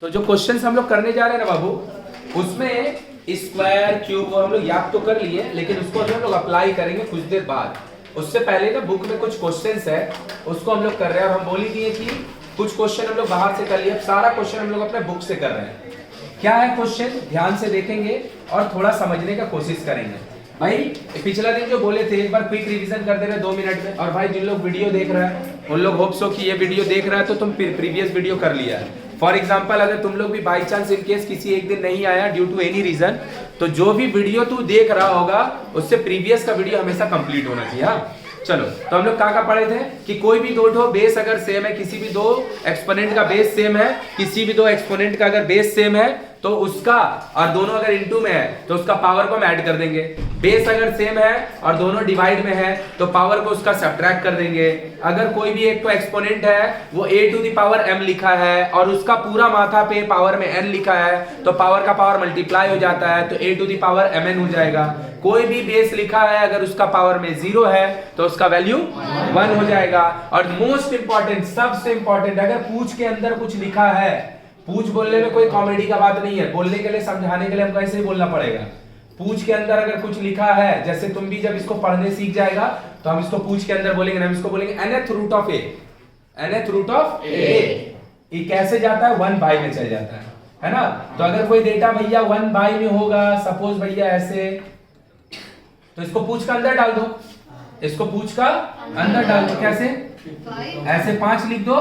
तो जो क्वेश्चंस हम लोग करने जा रहे हैं ना बाबू, उसमें स्क्वायर क्यूब और हम लोग याद तो कर लिए, लेकिन उसको हम लोग अप्लाई करेंगे कुछ देर बाद। उससे पहले ना बुक में कुछ क्वेश्चंस है, उसको हम लोग कर रहे हैं। और हम बोल ही दिए कि कुछ क्वेश्चन हम लोग बाहर से कर लिए, अब सारा क्वेश्चन हम लोग अपने बुक से कर रहे हैं। क्या है क्वेश्चन, ध्यान से देखेंगे और थोड़ा समझने का कोशिश करेंगे। भाई पिछला दिन जो बोले थे, एक बार क्विक रिवीजन कर दे रहे 2 मिनट में। और भाई जिन लोग वीडियो देख रहा है उन लोग होप सो कि ये वीडियो देख रहा है तो तुम प्रीवियस वीडियो कर लिया है। फॉर एग्जाम्पल अगर तुम लोग भी बाई चांस इन केस किसी एक दिन नहीं आया ड्यू टू एनी रीजन, तो जो भी वीडियो तू देख रहा होगा उससे प्रीवियस का वीडियो हमेशा कंप्लीट होना चाहिए। हाँ चलो, तो हम लोग क्या पढ़े थे कि कोई भी दो बेस अगर सेम है, किसी भी दो एक्सपोनेंट का बेस सेम है, किसी भी दो एक्सपोनेंट का अगर बेस सेम है तो उसका, और दोनों अगर इनटू में है तो उसका पावर को हम ऐड कर देंगे। बेस अगर सेम है और दोनों डिवाइड में है तो पावर को उसका सब्ट्रैक्ट कर देंगे। अगर कोई भी एक तो एक्सपोनेंट है वो a to the power m लिखा है और उसका पूरा माथा पे पावर में n लिखा है तो पावर का पावर मल्टीप्लाई हो जाता है, तो a to the power mn हो जाएगा। कोई भी बेस लिखा है अगर उसका पावर में 0 है तो उसका वैल्यू 1 हो जाएगा। और मोस्ट इंपॉर्टेंट, सबसे इंपॉर्टेंट, अगर पूछ के अंदर कुछ लिखा है, पूछ बोलने में कोई कॉमेडी का बात नहीं है, बोलने के लिए समझाने के लिए हमको ऐसे ही बोलना पड़ेगा। पूछ के अंदर अगर कुछ लिखा है, जैसे तुम भी जब इसको पढ़ने सीख जाएगा तो हम इसको पूछ के अंदर बोलेंगे, हम इसको बोलेंगे nth root of a, nth root of a। ये कैसे जाता है, 1 बाई में चल जाता है ना। तो अगर कोई डेटा भैया 1 बाई में होगा, सपोज भैया ऐसे, तो इसको पूछ का अंदर डाल दो, इसको पूछ का अंदर डाल दो। कैसे, ऐसे 5 लिख दो,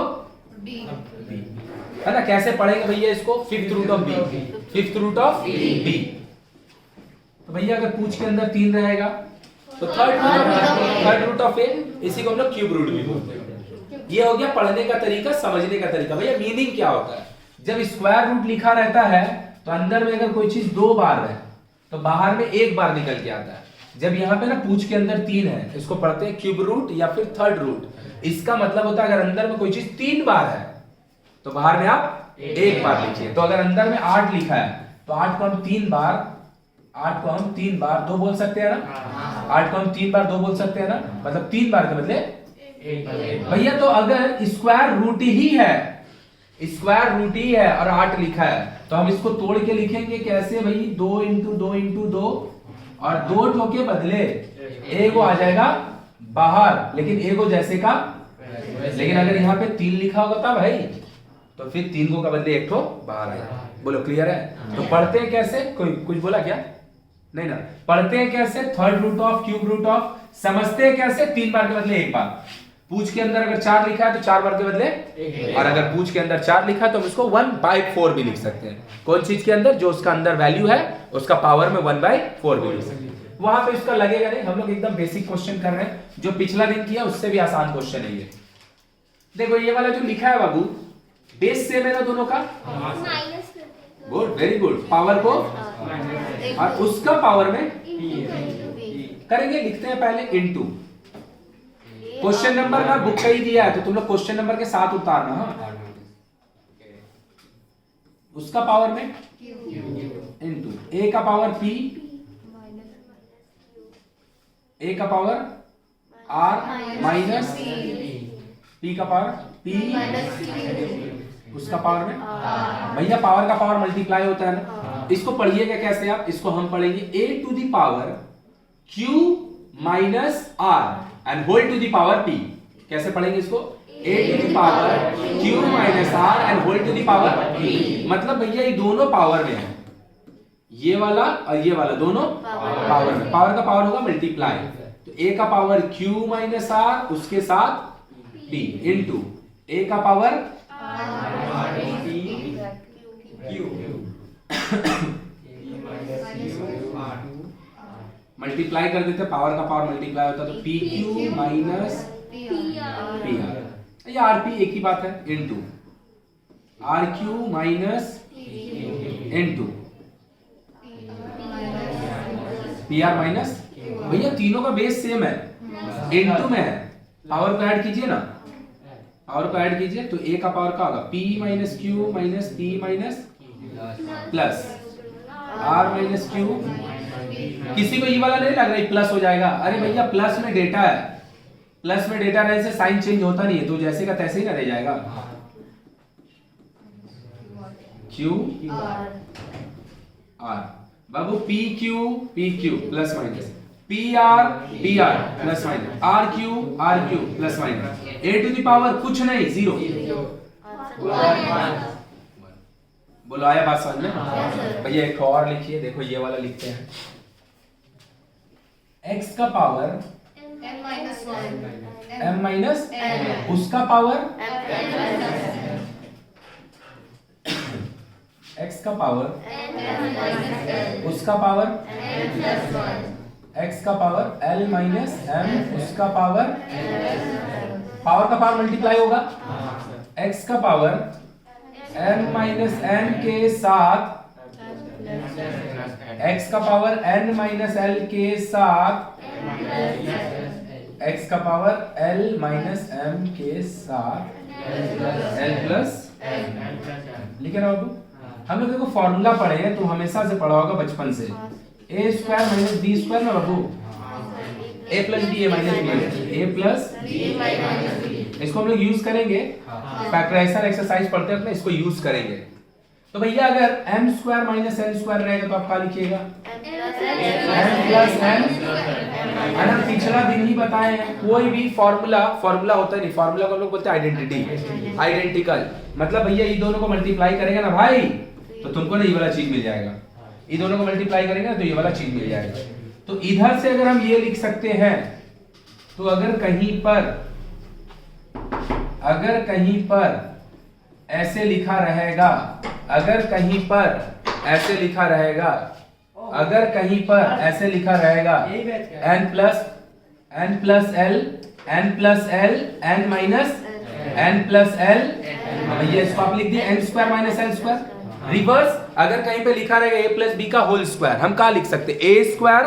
है ना। कैसे पढ़ेंगे भैया इसको, 5th root of b, 5th root of b। तो भैया अगर पूछ के अंदर 3 रहेगा तो थर्ड रूट ऑफ a, इसी को हम लोग क्यूब रूट भी बोलते हैं। ये हो गया पढ़ने का तरीका, समझने का तरीका। भैया मीनिंग क्या होता है, जब स्क्वायर रूट लिखा रहता है तो अंदर में अगर कोई चीज 2 बार है तो बाहर में 1 बार निकल के आता है। जब यहाँ पे ना पूछ के अंदर 3 है, इसको पढ़ते हैं क्यूब रूट या फिर थर्ड रूट। इसका मतलब होता है अगर अंदर में कोई चीज 3 बार है तो बाहर में आप 1 बार लिखिए। तो अगर अंदर में 8 लिखा है तो 8 को हम 3 बार, 8 को हम 3 बार 2 बोल सकते हैं ना। 8 को हम 3 बार 2 बोल सकते हैं ना, मतलब 3 बार के बदले भैया। तो अगर स्क्वायर रूट ही है, स्क्वायर रूट ही है और 8 लिखा है तो हम इसको तोड़ के लिखेंगे कैसे भाई, 2 इंटू 2 इंटू 2, और 2 टो के बदले एगो आ जाएगा बाहर, लेकिन एगो जैसे का। लेकिन अगर यहाँ पे 3 लिखा होगा तब भाई, तो फिर 3 को का बदले 1 ठो बाहर आएगा। बोलो क्लियर है। तो पढ़ते हैं कैसे, कोई कुछ बोला क्या, नहीं ना। पढ़ते हैं कैसे, third root of, cube root of. समझते हैं कैसे, 3 बार के बदले 1 बार। पूछ के अंदर अगर 4 लिखा है तो 4 बार के बदले, और अगर पूछ के अंदर 4 लिखा है तो हम इसको 1/4 भी लिख सकते हैं। कौन चीज के अंदर, जो उसका अंदर वैल्यू है उसका पावर में 1/4 भी लिख सकते हैं। वहां पे इसका लगेगा नहीं, हम लोग एकदम बेसिक क्वेश्चन कर रहे हैं। जो पिछला दिन किया उससे भी आसान क्वेश्चन है ये। देखो ये वाला जो लिखा है बाबू, बेस सेम है ना दोनों का, गुड, वेरी गुड। पावर को और उसका पावर में करेंगे, लिखते हैं पहले इनटू। क्वेश्चन नंबर ना बुक का ही दिया है तो तुम लोग क्वेश्चन नंबर के साथ उतारना। हाँ, उसका पावर में इनटू a का पावर p, a का पावर r माइनस p का पावर p, उसका पावर में भैया पावर का पावर मल्टीप्लाई होता है ना। इसको पढ़िएगा कैसे आप, इसको हम पढ़ेंगे a to the power q minus r and whole to the power p। कैसे पढ़ेंगे इसको, a to the power q minus r and whole to the power p। मतलब भैया ये दोनों पावर में है, ये वाला और ये वाला दोनों पावर में। पावर का पावर होगा मल्टीप्लाई, तो a का पावर q माइनस r उसके साथ p इनटू a का पावर मल्टीप्लाई कर देते, पावर का पावर मल्टीप्लाई होता तो P Q minus P R, या आर पी एक ही बात है, into R Q minus into P R minus. भैया तीनों का बेस सेम है, इनटू में है। पावर को ऐड कीजिए ना, पावर को ऐड कीजिए तो a का पावर का होगा p minus Q minus p minus plus r minus Q. किसी को ये वाला नहीं लग रहा है प्लस हो जाएगा, अरे भैया प्लस में डेटा है, प्लस में डेटा रहने से साइन चेंज होता नहीं है, तो जैसे का तैसे ही ना रह जाएगा। Q R. बाबू P Q plus minus, P R plus minus, R Q plus minus, A to the power कुछ नहीं, 0। बोलो आया बात समझ में? भैया एक और लिखिए, देखो ये वाला लिखते हैं, x का पावर m माइनस उसका पावर x का पावर उसका पावर x का पावर l माइनस m उसका पावर, पावर का पावर मल्टीप्लाई होगा, x का पावर n माइनस n के साथ, x का पावर n माइनस l के साथ, x का पावर l माइनस m के साथ l प्लस, लिखे ना बाबू? हम लोग देखो फॉर्मूला पढ़े हैं, तो हमेशा से पढ़ा होगा बचपन से, a square minus b square ना बाबू, a plus B A minus B, a plus, इसको हम लोग यूज करेंगे, फैक्टराइजेशन एक्सरसाइज पढ़ते हैं अपने, इसको यूज करेंगे। तो भैया अगर m square minus n square रहेगा तो आप क्या लिखिएगा? m plus n। अगर पिछला दिन ही बताए हैं, कोई भी फॉर्मूला होता नहीं, फॉर्मूला को हम लोग बोलते हैं आइडेंटिटी, आइडेंटिकल, मतलब भैया ये दोनों को मल्टीप्लाई करेंगे ना भाई, तो तुमको ना ये वाला चीज मिल जाएगा, ये दोनों को मल्टीप्लाई करेंगे ना तो ये वाला चीज मिल जाएगा। तो इधर से अगर हम ये लिख सकते हैं, तो अगर कहीं पर ऐसे लिखा रहेगा, अगर कहीं पर ऐसे लिखा रहेगा n plus l n minus n plus l, ये इसको आप लिख दिए n square minus l square. Reverse अगर कहीं पे लिखा रहेगा a प्लस b का होल स्क्वायर, हम क्या लिख सकते हैं? a square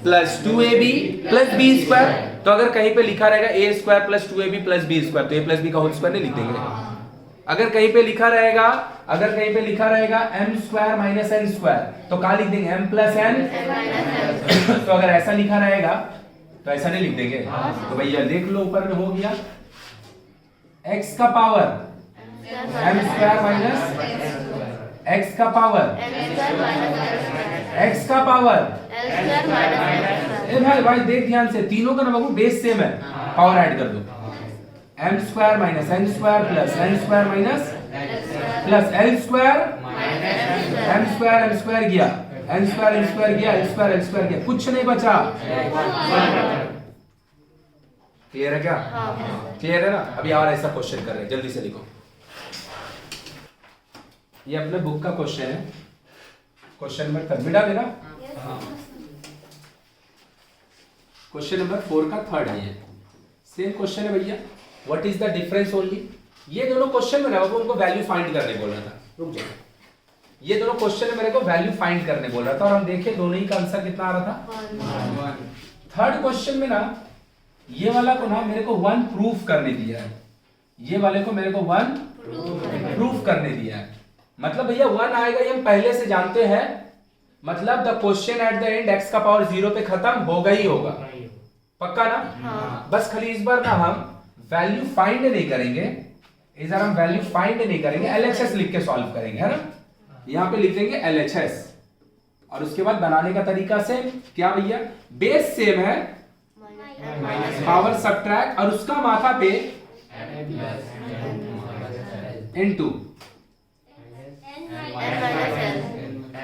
plus 2ab plus b square. तो अगर कहीं पे लिखा रहेगा a square plus 2ab plus b square, तो a प्लस b का होल स्क्वायर नहीं लिख देंगे। अगर कहीं पे लिखा रहेगा m square minus n square, तो क्या लिख देंगे? m plus n। तो अगर ऐसा लिखा रहेगा तो ऐसा नहीं लिख देंगे। तो भैया देख लो ऊपर में हो गया, x का power m square minus x का पावर ए भाई देख ध्यान से, तीनों का ना बाबू बेस सेम है, पावर ऐड कर दो, m square minus n square plus n square minus plus l square, m square गया, n स्क्वायर गया, l स्क्वायर गया, कुछ नहीं बचा। क्लियर है क्या? क्लियर है ना? अभी और ऐसा क्वेश्चन कर रहे हैं, जल्दी से लिखो। ये अपने बुक का क्वेश्चन है, क्वेश्चन नंबर थर्ड मिटा देना, क्वेश्चन नंबर 4 का थर्ड है ये, सेम क्वेश्चन है भैया। What is the difference only? ये दोनों क्वेश्चन में ना वो उनको वैल्यू फाइंड करने बोल रहा था, रुक जाओ, ये दोनों क्वेश्चन में मेरे को वैल्यू फाइंड करने बोल रहा था, और हम देखे दोनों ही का आंसर कितना आ रहा था? 1। थर्ड क्वेश्चन में ना ये वाला को ना मेरे को 1 प्रूफ करने दिया है, ये वाले को मेरे को 1 प्रूफ करने दिया है। मतलब भैया 1 आएगा ये हम पहले से जानते हैं, मतलब the question at the end x का पावर 0 पे खत्म होगा ही होगा, पक्का ना? बस खाली इस बार ना हम वैल्यू फाइंड नहीं करेंगे, इस बार हम वैल्यू फाइंड नहीं करेंगे, LHS लिख के सॉल्व करेंगे, है ना? यहाँ पे लिख देंगे LHS, और उसके बाद बनाने का तरीका सेम, क्या भैया? बेस सेम है, पावर सब्ट्रैक्ट, और उसका माथा पे इनटू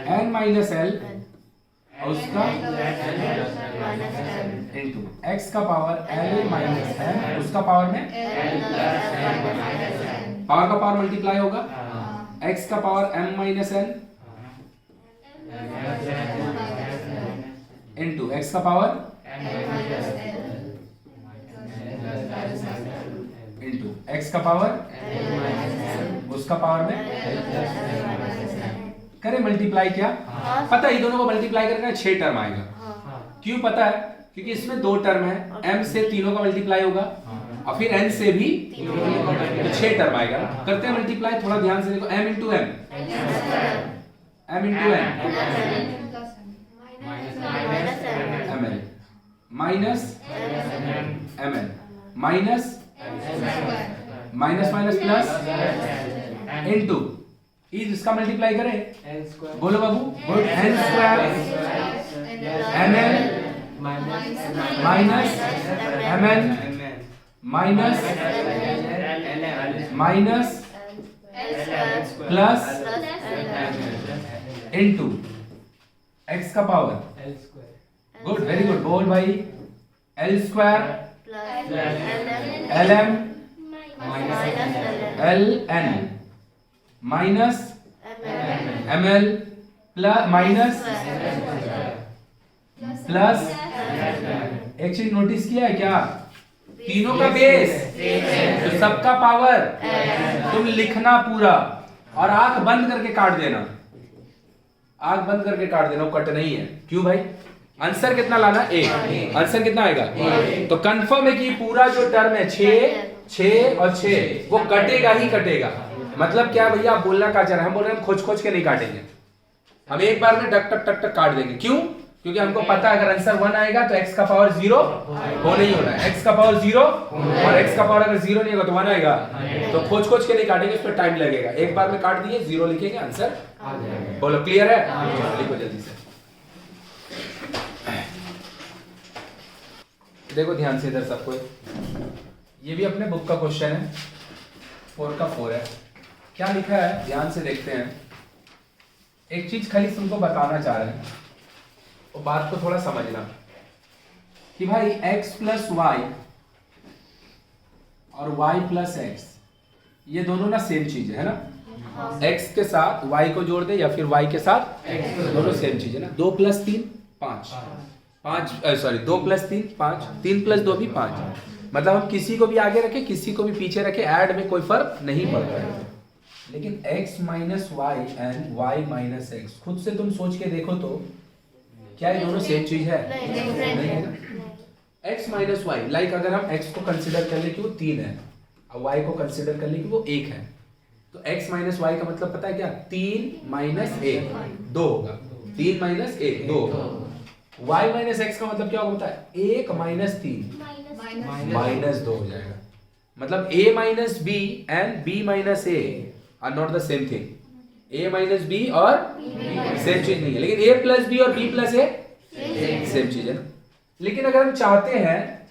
n माइनस l, और उसका इनटू x का पावर l माइनस n, उसका पावर में पावर का पावर मल्टीप्लाई होगा, x का power m minus n into x का पावर इनटू x का पावर उसका पावर में करें मल्टीप्लाई। क्या पता है? ये दोनों को मल्टीप्लाई करके 6 टर्म आएगा। क्यों पता है? क्योंकि इसमें 2 टर्म है, m से तीनों का मल्टीप्लाई होगा, और फिर n से भी तो 6 टर्म आएगा। करते हैं मल्टीप्लाई, थोड़ा ध्यान से देखो, m into m ml minus ml minus minus minus plus into is इसका मल्टीप्लाई करें, एल स्क्वायर बोलो बाबू, good, n square m n minus m n minus minus plus into x का power, l square good, very good, बोल भाई, l square l m l n minus m l plus minus plus. एक चीज notice किया है क्या, तीनों का बेस तो सबका पावर, तुम लिखना पूरा और आंख बंद करके काट देना, आंख बंद करके काट देना, वो कट नहीं है। क्यों भाई, आंसर कितना लाना, एक, आंसर कितना आएगा, तो कंफर्म है कि पूरा जो टर्म है 6 और 6 वो कटेगा ही कटेगा। मतलब क्या भैया, आप बोलना क्या चाह रहे हैं, हम बोल रहे हैं हम खोज खोज के नहीं काटेंगे, हम एक बार में टक टक टक टक काट देंगे। क्यों, क्योंकि हमको पता है अगर आंसर 1 आएगा तो x का पावर 0 हो नहीं होना है, x का पावर 0 और x का पावर अगर 0 नहीं होगा तो 1 आएगा, तो खोज खोज के नहीं काटेंगे, उस पर टाइम लगेगा। एक बार में काट दिए, 0 लिखेंगे, आंसर बोलो, क्लियर है, लिखो जल्दी से। देखो ध्यान से इधर सबको, ये भी अपने बुक का क्वेश्चन है, 4 का 4 है। क्या लिखा है ध्यान से देखते हैं। एक चीज खाली तुमको बताना चाह रहे हैं, और बात को थोड़ा समझना कि भाई x प्लस वाई और y प्लस एक्स, ये दोनों ना सेम चीज है ना, x के साथ y को जोड़ दे या फिर y के साथ x, दोनों सेम चीज है ना। 2 प्लस 3 5, सॉरी 2 प्लस 3 5, 3 प्लस 2 भी 5, मतलब हम किसी को भी आगे रखे किसी को भी पीछे रखे, ऐड में कोई फर्क नहीं पड़ता है। लेकिन x minus Y and y minus X, खुद से तुम सोच के देखो तो क्या ये दोनों सेम चीज है, नहीं है ना। x माइनस वाई, लाइक अगर हम x को कंसिडर कर ले कि वो 3 है और y को कंसिडर कर ले कि वो 1 है, तो x माइनस वाई का मतलब पता है क्या, 3 माइनस 1 2 होगा, 3 माइनस 1 2 y माइनस एक्स का मतलब क्या होता है, 1 माइनस 3 माइनस 2 हो जाएगा। मतलब a minus B and b minus a are not the same thing, a minus B और सेम चीज नहीं है, लेकिन a प्लस बी और b प्लस a सेम चीज है ना। लेकिन अगर हम चाहते हैं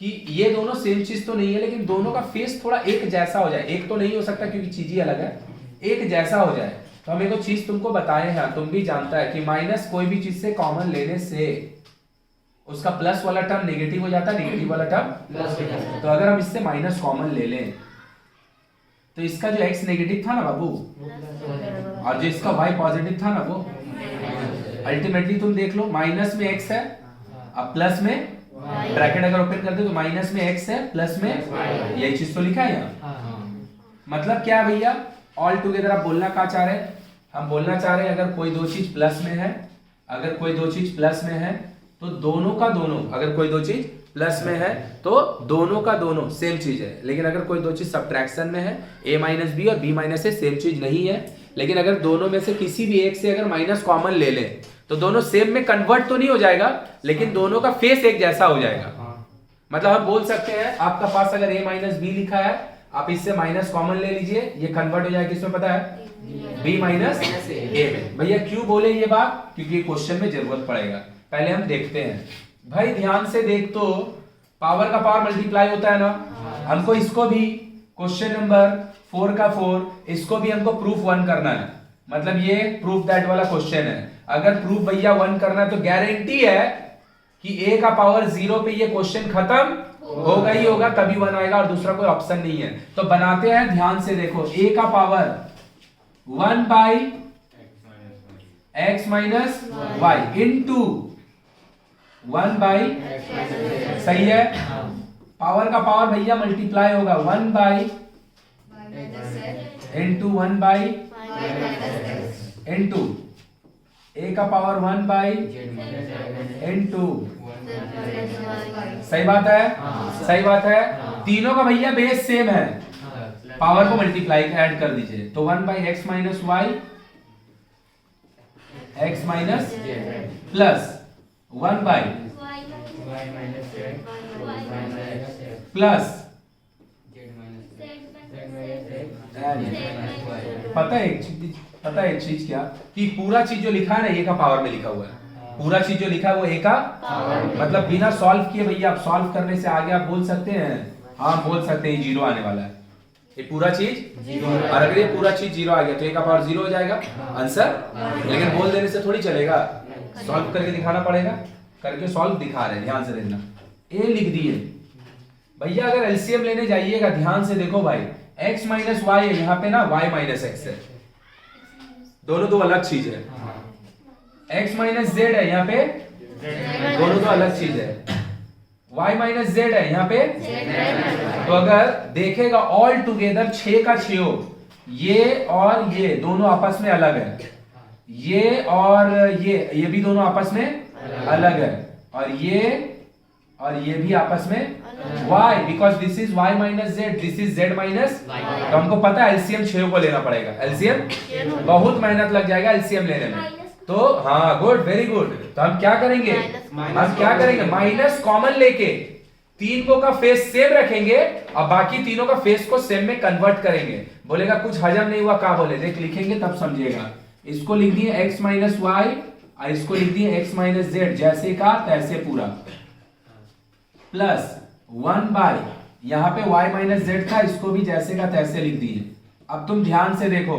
कि ये दोनों सेम चीज तो नहीं है, लेकिन दोनों का फेस थोड़ा एक जैसा हो जाए, एक तो नहीं हो सकता क्योंकि चीज ही अलग है, एक जैसा हो जाए, तो हम एक चीज तुमको बताए हैं, तुम भी जानता है कि माइनस कोई भी चीज से कॉमन लेने से उसका प्लस वाला टर्म नेगेटिव हो जाता है, नेगेटिव वाला टर्म प्लस हो जाता है। तो अगर हम इससे माइनस कॉमन ले लें तो इसका जो x नेगेटिव था ना बाबू, और जो इसका y पॉजिटिव था ना, वो अल्टीमेटली तुम देख लो, माइनस में x है, अब प्लस में ब्रैकेट अगर ओपन कर दे तो माइनस में x है, प्लस में यही चीज तो लिखा है यहाँ। मतलब क्या भैया, ऑल टुगेदर आप बोलना क्या चाह रहे हैं, हम बोलना चाह रहे हैं अगर कोई दो चीज प्लस में है, अगर कोई दो चीज प्लस में है तो दोनों का दोनों, अगर कोई दो चीज प्लस में है तो दोनों का दोनों सेम चीज है। लेकिन अगर कोई दो चीज सब्ट्रैक्शन में है, a माइनस बी और b माइनस ए सेम चीज नहीं है। लेकिन अगर दोनों में से किसी भी एक से अगर माइनस कॉमन ले ले तो दोनों सेम में कन्वर्ट तो नहीं हो जाएगा, लेकिन दोनों का फेस एक जैसा हो जाएगा। मतलब हम बोल सकते हैं आपका पास अगर a माइनस बी लिखा है, आप इससे माइनस कॉमन ले लीजिए, ये कन्वर्ट हो जाएगा किसमें पता है, b माइनस ए में। भैया क्यों बोले ये बात, क्योंकि क्वेश्चन में जरूरत पड़ेगा। पहले हम देखते हैं भाई, ध्यान से देख, तो पावर का पावर मल्टीप्लाई होता है ना, हमको इसको भी क्वेश्चन नंबर 4 का 4 इसको भी हमको प्रूफ 1 करना है। मतलब ये प्रूफ दैट वाला क्वेश्चन है। अगर प्रूफ भैया 1 करना है तो गारंटी है कि a का पावर 0 पे ये क्वेश्चन खत्म होगा ही होगा, तभी 1 आएगा और दूसरा कोई ऑप्शन नहीं है। तो बनाते हैं, ध्यान से देखो, a का power 1 by x minus Y into 1 by, सही है, पावर का पावर भैया मल्टीप्लाई होगा 1 by into 1 by into a का पावर 1 बाई इंटू, सही बात है, सही बात है। तीनों का भैया बेस सेम है, पावर को मल्टीप्लाई ऐड कर दीजिए, तो 1 by X minus Y X minus plus 1 by plus पता है एक चीज क्या, कि पूरा चीज जो लिखा है ना ए का पावर में लिखा हुआ है, पूरा चीज जो लिखा है वो ए का मतलब बिना सॉल्व किए भैया आप सॉल्व करने से आगे आप बोल सकते हैं, हाँ बोल सकते हैं जीरो आने वाला है, ये पूरा चीज और अगर ये पूरा चीज जीरो आ गया तो ए का पावर जीरो हो जाएगा आंसर। लेकिन बोल देने से थोड़ी चलेगा, सॉल्व करके दिखाना पड़ेगा, करके सॉल्व दिखा रहे हैं, ध्यान से देखना। ए लिख दिए भैया, अगर एलसीएम लेने जाइएगा ध्यान से देखो भाई, x माइनस वाई है यहाँ पे ना, y माइनस एक्स है, दोनों दो अलग चीज है। x माइनस जेड है यहाँ पे, दोनों दो अलग चीज है। y माइनस जेड है यहाँ पे, तो अगर देखेगा ऑल टुगेदर 6 का 6 हो, ये और ये दोनों आपस में अलग है, ये और ये भी दोनों आपस में अलग है, और ये भी आपस में y, because this is y minus Z, this is z minus, तो हमको पता है एलसीएम 6 को लेना पड़ेगा, एलसीएम बहुत मेहनत लग जाएगा एलसीएम लेने में, तो हाँ गुड, वेरी गुड। तो हम क्या करेंगे, माइनस कॉमन लेके तीन को का फेस सेम रखेंगे और बाकी तीनों का फेस को सेम में कन्वर्ट करेंगे। बोलेगा कुछ हजम नहीं हुआ, क्या बोले, देख लिखेंगे तब समझिएगा। इसको लिख दिए x माइनस वाई और इसको लिख दिए x माइनस जेड, जैसे का तैसे पूरा, प्लस 1 बाय यहाँ पे y माइनस जेड था, इसको भी जैसे का तैसे लिख दिए। अब तुम ध्यान से देखो,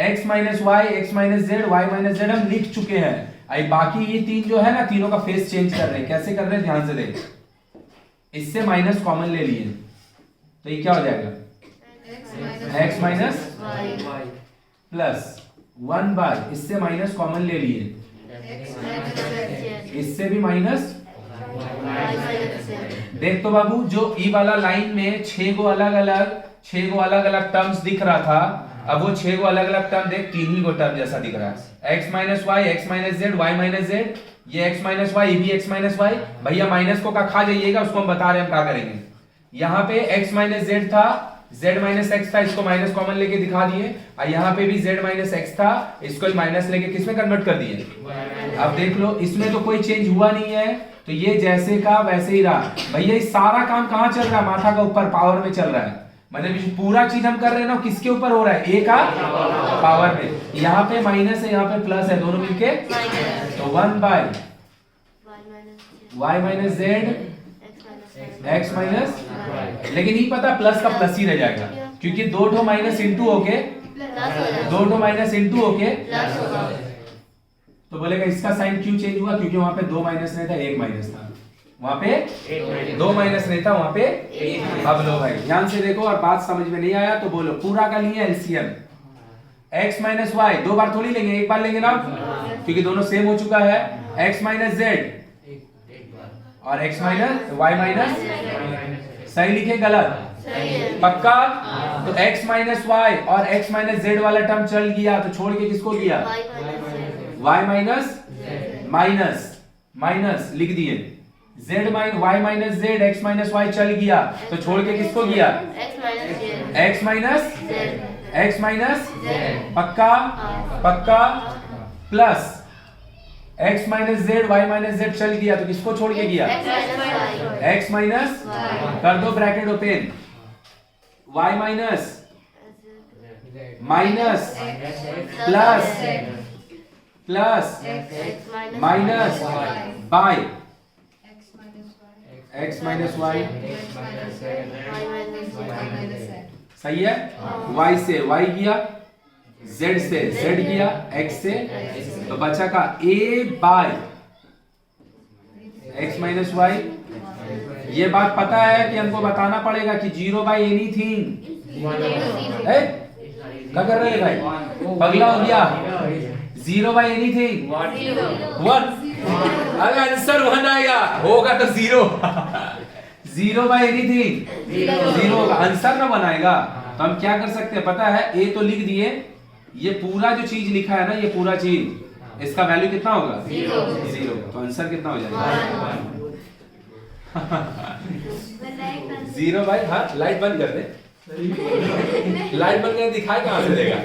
x minus Y, x minus Z, y minus Z हम लिख चुके हैं, आई बाकी ये तीन जो है ना, तीनों का फेस चेंज कर रहे हैं। कैसे कर रहे हैं ध्यान से देख, इससे माइनस कॉमन ले लिए तो ये क्या हो जाएगा, x माइनस प्लस 1 बाय, इससे माइनस कॉमन ले लिए, इससे भी माइनस। देख तो बाबू, जो ई वाला लाइन में 6 को अलग अलग टर्म्स दिख रहा था, अब वो 6 को अलग अलग टर्म देख, तीन ही को टर्म जैसा दिख रहा है, x minus Y, X minus Z, Y minus Z, ये x माइनस वाई, ये भी x माइनस वाई। भैया माइनस को का खा जाइएगा, उसको हम बता रहे हैं हम क्या करेंगे। यहाँ पे x माइनस जेड था, z माइनस एक्स था, इसको माइनस कॉमन लेके दिखा दिए, और यहाँ पे भी z माइनस एक्स था, इसको माइनस लेके किसमें कन्वर्ट कर दिए। अब देख लो, इसमें तो कोई चेंज हुआ नहीं है, तो ये जैसे का वैसे ही रहा। भैया ये सारा काम कहाँ चल रहा है, माथा का ऊपर पावर में चल रहा है, मतलब पूरा चीज हम कर रहे हैं ना, किसके ऊपर हो रहा है, ए का पावर में। यहाँ पे माइनस है, यहाँ पे प्लस है, दोनों मिलके, तो 1 by y minus Z, x minus, लेकिन नहीं पता प्लस का प्लस ही रह जाएगा, क्योंकि दो ठो माइनस इंटू होके, तो बोलेगा इसका साइन क्यों चेंज हुआ, क्योंकि वहां पे 2 माइनस नहीं था, 1 माइनस था, वहां पे 2 माइनस नहीं था, वहां पे 1। अब लो भाई ध्यान से देखो, और बात समझ में नहीं आया तो बोलो, पूरा का लिए एलसीएम x माइनस वाई, 2 बार थोड़ी लेंगे, एक बार लेंगे ना, क्योंकि दोनों सेम हो चुका है, x माइनस जेड और x माइनस वाई माइनस, सही लिखे गलत, पक्का। तो x माइनस वाई और x माइनस जेड वाला टर्म चल गया, तो छोड़ के किसको गया, y माइनस माइनस लिख दिए, z minus Y minus Z, x minus Y चल गया, तो छोड़ के किसको गया, x माइनस पक्का, plus x minus Z, Y minus Z चल गया, तो किसको छोड़ के गया, x माइनस, कर दो bracket open, y minus plus minus by x minus Y, सही है, y से y गया, z से z गया, x से, तो बचा का a by x minus Y. ये बात पता है कि हमको बताना पड़ेगा कि 0 बाय एनीथिंग, क्या कर रहे हैं भाई, पगला हो गया, 0 बाय एनीथिंग 1, अगर आंसर 1 आएगा होगा तो 0, 0 बाय एनीथिंग 0 होगा, आंसर ना बनाएगा। तो हम क्या कर सकते हैं पता है, ए तो लिख दिए, ये पूरा जो चीज लिखा है ना, ये पूरा चीज, इसका वैल्यू कितना होगा, 0, तो आंसर कितना हो जाएगा 0 बाय, हाँ लाइट बंद कर दे, लाइट बंद कर दिखाए कहां से देगा।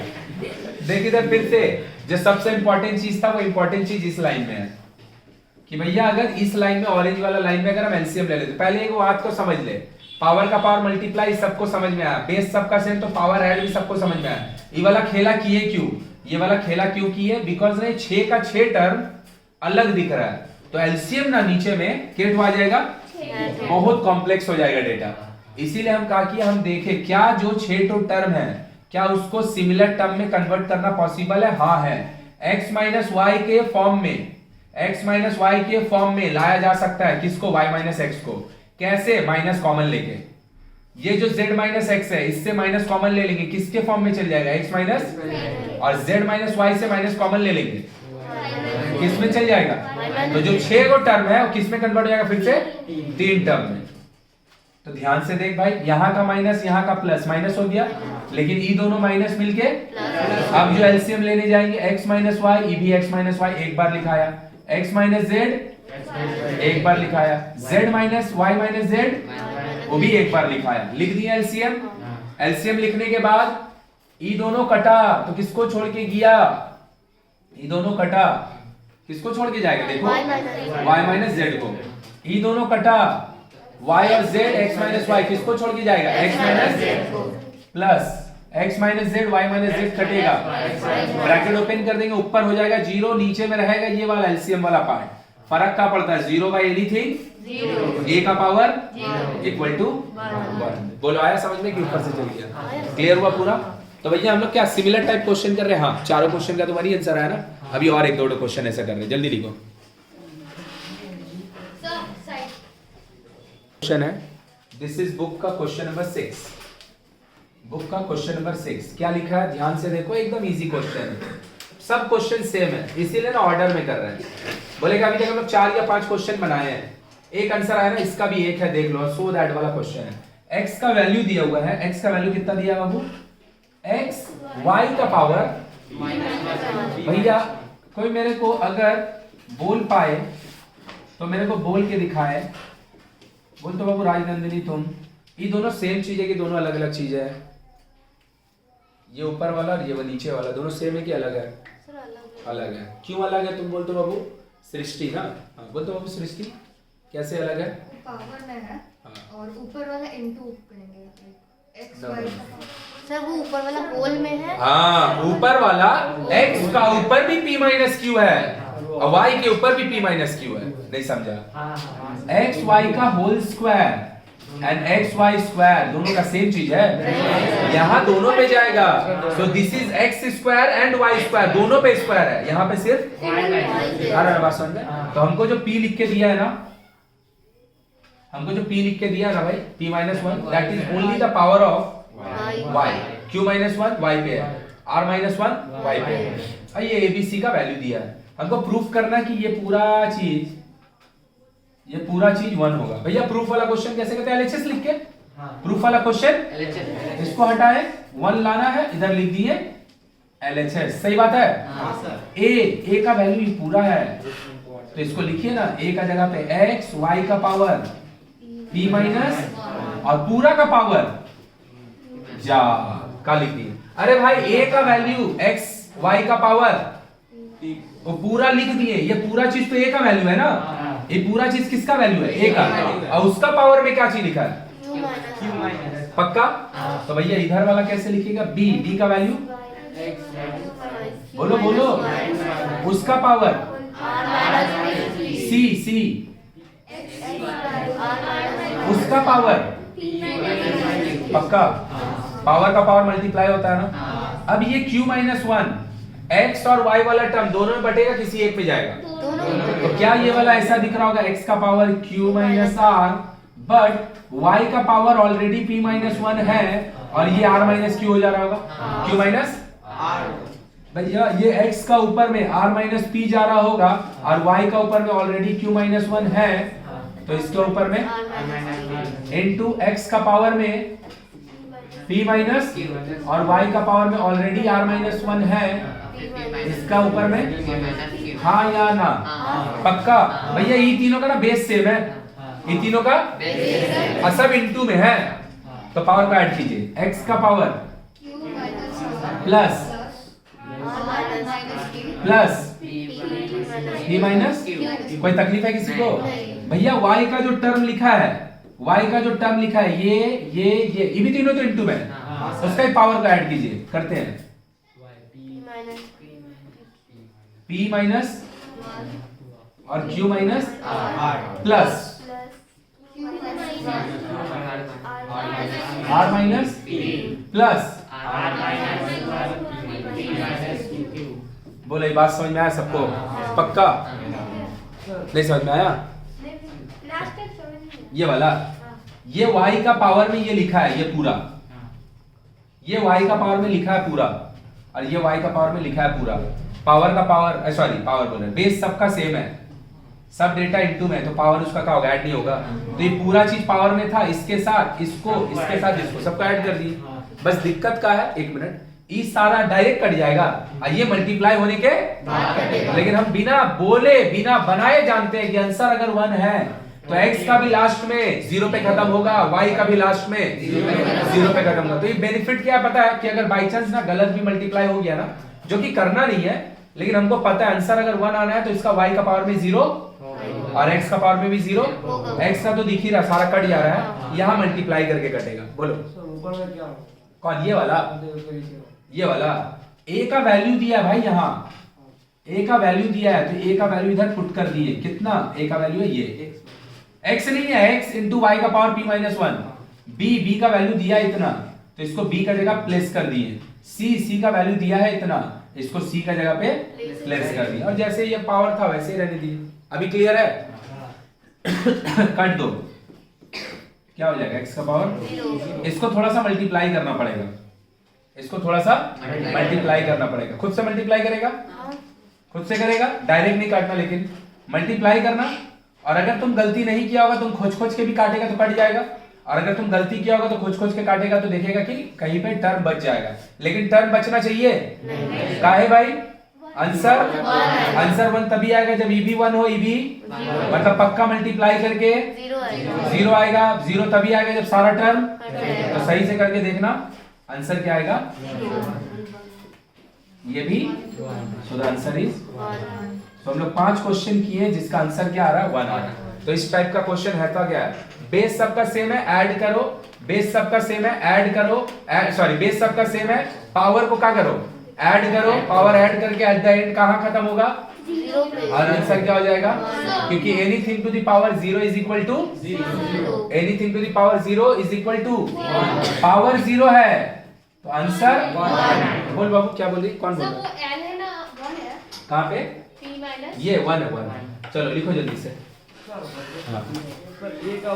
देखिए इधर फिर से जो सबसे इंपॉर्टेंट चीज था, वो इंपॉर्टेंट चीज इस लाइन में है कि भैया अगर इस लाइन में, ऑरेंज वाला लाइन में अगर हम एलसीएम ले लेते, पहले एक बात को समझ ले, पावर का पावर मल्टीप्लाई सबको समझ में आया, बेस सबका सेम तो पावर ऐड भी सबको समझ में आया। ये वाला खेला किए क्यों, ये वाला खेला क्यों किए, बिकॉज ने 6 का 6 टर्म अलग दिख रहा है, तो एलसीएम ना नीचे में केट आ जाएगा, बहुत कॉम्प्लेक्स हो जाएगा डेटा। इसीलिए हम कहा कि हम देखें क्या जो 6 टो टर्म है क्या उसको सिमिलर टर्म में कन्वर्ट करना पॉसिबल है। हाँ है, x माइनस वाई के फॉर्म में, x माइनस वाई के फॉर्म में लाया जा सकता है। किसको, y माइनस एक्स को। कैसे, माइनस कॉमन लेके। ये जो z माइनस एक्स है इससे माइनस कॉमन ले लेंगे, किसके फॉर्म में चल जाएगा, x माइनस, और z माइनस वाई से माइनस कॉमन ले लेंगे, किस में चल जाएगा। तो जो 6 को टर्म है वो किस में कन्वर्ट हो जाएगा, फिर से 3 टर्म में। तो ध्यान से देख भाई, यहां का माइनस यहां का प्लस, माइनस हो गया, लेकिन ये दोनों माइनस मिलके अब जो एलसीएम लेने जाएंगे x माइनस वाई, ये भी x माइनस वाई एक बार लिखाया, x माइनस z एक बार लिखाया, z minus Y minus z वो भी एक बार लिखाया, लिख दिया एलसीएम। एलसीएम लिखने के बाद ये दोनों कटा तो किसको छोड़ के गया, ये दोनों कटा किसको छोड़ के जाएगा, देखो y माइनस z को। ये दोनों कटा, y और z, x माइनस वाई किसको छोड़ के जाएगा, x minus plus x minus Z, Y minus Z कटेगा, ब्रैकेट ओपन कर देंगे, ऊपर हो जाएगा 0, नीचे में रहेगा ये वाला एलसीएम वाला पार्ट। फर्क क्या पड़ता है, 0 बाई एनीथिंग, a का पावर इक्वल टू 1। बोलो आया समझ में कि ऊपर से चल गया, क्लियर हुआ पूरा। तो भैया हम लोग क्या सिमिलर टाइप क्वेश्चन कर रहे हैं। हाँ, चारों क्वेश्चन का तुम्हारी आंसर आया ना, अभी और एक दो क्वेश्चन ऐसा कर रहे हैं, जल्दी लिखो। क्वेश्चन है, दिस इज बुक का क्वेश्चन नंबर 6, बुक का क्वेश्चन नंबर 6 क्या लिखा है, ध्यान से देखो, एकदम इजी क्वेश्चन है, सब क्वेश्चन सेम है, इसीलिए ना ऑर्डर में कर रहे हैं। बोलेगा अभी तक हम लोग 4 या 5 क्वेश्चन बनाए हैं, एक आंसर आया ना, इसका भी एक है, देख लो, सो दैट वाला क्वेश्चन है। x का वैल्यू दिया हुआ है, x का वैल्यू कितना दिया बाबू, x y का पावर, भैया कोई मेरे को अगर बोल पाए तो मेरे को बोल के दिखाए, बोल तो बाबू राजनंदिनी तुम, ये दोनों सेम चीज है कि दोनों अलग अलग चीज है, ये ऊपर वाला और ये वो नीचे वाला, दोनों सेम है कि अलग है, अलग है। क्यों अलग है तुम बोल तो बाबू, सृष्टि ना, हाँ बोल तो बाबू सृष्टि, कैसे अलग है, पावर में है और ऊपर वाला इनटू करेंगे, x y सर वो ऊपर वाला होल में है। हाँ, ऊपर वाला x का ऊपर भी p माइनस क्यू है और y के ऊपर भी p माइनस क्यू है, नहीं समझा, x y का whole square and X Y square दोनों का सेम चीज है, यहाँ दोनों पे जाएगा, so this is X square and Y square, दोनों पे स्क्वायर है, यहाँ पे सिर्फ बात समझ में। तो हमको जो p लिख के दिया है ना, हमको जो p लिख के दिया है ना भाई, p minus 1, that is only the power of y, q minus 1 y पे है, r माइनस 1 y पे है, ये abc का वैल्यू दिया है, हमको प्रूफ करना कि ये पूरा चीज 1 होगा। भैया प्रूफ वाला क्वेश्चन कैसे करते हैं, एलएचएस लिख के, प्रूफ वाला क्वेश्चन इसको हटाए, 1 लाना है, इधर लिख दिए एलएचएस, सही बात है। ए का वैल्यू पूरा है तो इसको लिखिए ना, a का जगह पे x y का पावर p माइनस और पूरा का पावर जा का लिख दिए। अरे भाई a का वैल्यू x y का पावर वो पूरा लिख दिए, ये पूरा चीज तो a का वैल्यू है ना, ये पूरा चीज किसका वैल्यू है, a का, और उसका पावर में क्या चीज लिखा है, पक्का। तो भैया इधर वाला कैसे लिखेगा, b का वैल्यू, बोलो बोलो, उसका पावर c उसका पावर, पक्का, पावर का पावर मल्टीप्लाई होता है ना। अब ये q माइनस 1 x और y वाला टर्म दोनों में बटेगा, किसी एक पे जाएगा, तो क्या ये वाला ऐसा दिख रहा होगा, x का power q minus r, but y का पावर ऑलरेडी p माइनस 1 है और ये r माइनस q हो जा रहा होगा, q माइनस r। भैया ये x का ऊपर में r माइनस p जा रहा होगा और y का ऊपर में ऑलरेडी q माइनस 1 है, तो इसके ऊपर में इनटू x का पावर में p माइनस और y का पावर में ऑलरेडी r माइनस 1 है, इसका ऊपर में, हाँ या ना, पक्का। भैया ये तीनों का ना बेस सेम है, ये तीनों का सब इनटू में है, तो पावर को ऐड कीजिए, x का पावर प्लस p माइनस, कोई तकलीफ है किसी को। भैया y का जो टर्म लिखा है, y का जो टर्म लिखा है ये भी तीनों तो इनटू में है, उसका ही पावर का ऐड कीजिए, करते हैं। p माइनस और q minus plus r minus plus. बोलो ये बात समझ में आया सबको? पक्का? नहीं समझ में आया? ये वाला, ये y का पावर में ये लिखा है, ये पूरा, ये y का पावर में लिखा है पूरा, और ये y का पावर में लिखा है पूरा। पावर का पावर, सॉरी पावर बोल रहे, बेस सबका सेम है, सब डेटा इनटू में, तो पावर उसका क्या होगा? ऐड नहीं होगा। तो ये पूरा चीज पावर में था, इसके साथ इसको, इसके साथ इसको, सबको ऐड कर दिए। बस दिक्कत क्या है, एक मिनट, ये सारा डायरेक्ट कट जाएगा और ये मल्टीप्लाई होने के बाद, लेकिन हम बिना बोले बिना बनाए जानते हैं कि आंसर अगर 1 है तो x का भी लास्ट में 0 पे खत्म होगा, y का भी लास्ट में 0 पे खत्म होगा। तो ये बेनिफिट क्या पता है कि अगर बाई चांस ना गलत भी मल्टीप्लाई हो गया ना, जो कि करना नहीं है, लेकिन हमको पता है आंसर अगर 1 आना है तो इसका y का पावर में 0 और x का पावर में भी 0, x का तो दिख ही रहा, सारा कट जा रहा है, यहाँ मल्टीप्लाई करके कटेगा। बोलो ऊपर में क्या हो? कौन? ये वाला, ये वाला a का वैल्यू दिया है भाई, यहाँ a का वैल्यू दिया है, तो a का वैल्यू इधर पुट कर दिए। कितना a का वैल्यू है? ये x नहीं है, x इंटू वाई का पावर p माइनस 1। b का वैल्यू दिया है इतना, तो इसको b का जगह प्लेस कर दिए। c का वैल्यू दिया है इतना, इसको c का जगह पे प्लेस कर दिया, और जैसे ये पावर था वैसे ही रहने दिए। अभी क्लियर है? काट दो, क्या हो जाएगा? x का पावर, इसको थोड़ा सा मल्टीप्लाई करना पड़ेगा, इसको थोड़ा सा मल्टीप्लाई करना पड़ेगा। खुद से मल्टीप्लाई करेगा, खुद से करेगा, डायरेक्ट नहीं काटना, लेकिन मल्टीप्लाई करना। और अगर तुम गलती नहीं किया होगा, तुम खोज खोज के भी काटेगा तो कट जाएगा, और अगर तुम गलती किया होगा तो खोज खोज के काटेगा तो देखेगा कि कहीं पे टर्म बच जाएगा। लेकिन टर्म बचना चाहिए, काहे भाई? आंसर 1 तभी आएगा जब ई भी 1 हो, ई भी मतलब पक्का मल्टीप्लाई करके 0 आएगा। 0 तभी आएगा जब सारा टर्म, तो सही से करके देखना आंसर क्या आएगा। ये भी, सो द आंसर इज। तो हम लोग 5 क्वेश्चन किए जिसका आंसर क्या आ रहा है? 1 आ रहा है। तो इस टाइप का क्वेश्चन है तो क्या है? बेस सबका सेम है, ऐड करो, बेस सबका सेम है, ऐड करो, सॉरी बेस सबका सेम है, पावर को क्या करो? ऐड करो, पावर ऐड करके एट द एंड कहां खत्म होगा? 0 पे। और आंसर क्या हो जाएगा? क्योंकि anything to the power 0 is equal to, anything to the power 0 is equal to, power 0 है तो आंसर 1। बोल बाबू क्या बोल रही? कौन बोल रहा है? n है ना 1 है, कहां पे? p माइनस ये 1 है, 1। चलो लिखो जल्दी से। हाँ। सर a का